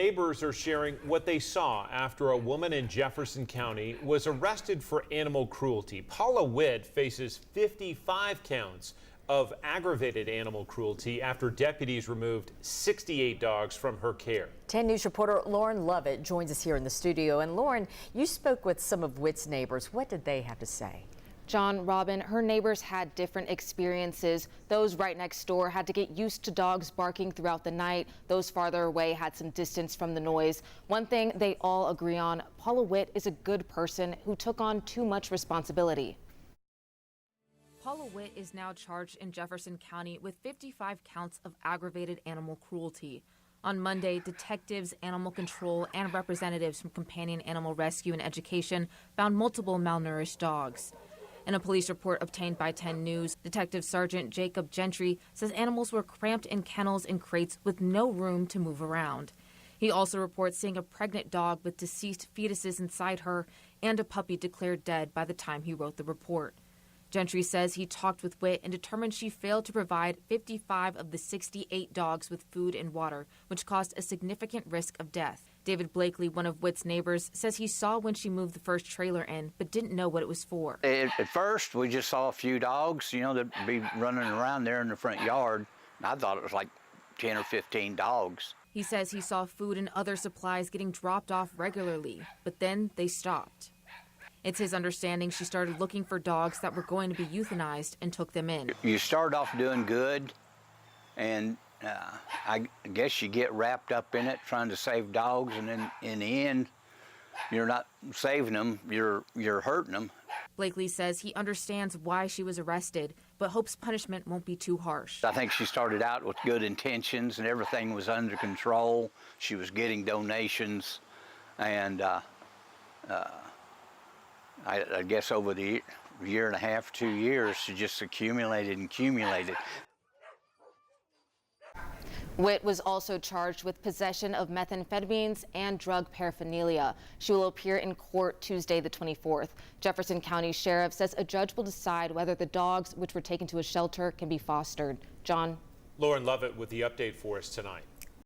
Neighbors are sharing what they saw after a woman in Jefferson County was arrested for animal cruelty. Paula Whitt faces 55 counts of aggravated animal cruelty after deputies removed 68 dogs from her care. 10 News reporter Lauren Lovett joins us here in the studio. And Lauren, you spoke with some of Whitt's neighbors. What did they have to say? John, Robin, her neighbors had different experiences. Those right next door had to get used to dogs barking throughout the night. Those farther away had some distance from the noise. One thing they all agree on, Paula Whitt is a good person who took on too much responsibility. Paula Whitt is now charged in Jefferson County with 55 counts of aggravated animal cruelty. On Monday, detectives, animal control, and representatives from Companion Animal Rescue and Education found multiple malnourished dogs. In a police report obtained by 10 News, Detective Sergeant Jacob Gentry says animals were cramped in kennels and crates with no room to move around. He also reports seeing a pregnant dog with deceased fetuses inside her and a puppy declared dead by the time he wrote the report. Gentry says he talked with Whitt and determined she failed to provide 55 of the 68 dogs with food and water, which caused a significant risk of death. David Blakely, one of Whitt's neighbors, says he saw when she moved the first trailer in, but didn't know what it was for. At first, we just saw a few dogs, that'd be running around there in the front yard. And I thought it was like 10 or 15 dogs. He says he saw food and other supplies getting dropped off regularly, but then they stopped. It's his understanding she started looking for dogs that were going to be euthanized and took them in. You start off doing good, and I guess you get wrapped up in it trying to save dogs, and then in the end, you're not saving them, you're hurting them. Blakely says he understands why she was arrested, but hopes punishment won't be too harsh. I think she started out with good intentions and everything was under control. She was getting donations, and I guess over the year and a half, 2 years, she just accumulated and accumulated. Whitt was also charged with possession of methamphetamines and drug paraphernalia. She will appear in court Tuesday, the 24th. Jefferson County Sheriff says a judge will decide whether the dogs, which were taken to a shelter, can be fostered. John? Lauren Lovett with the update for us tonight.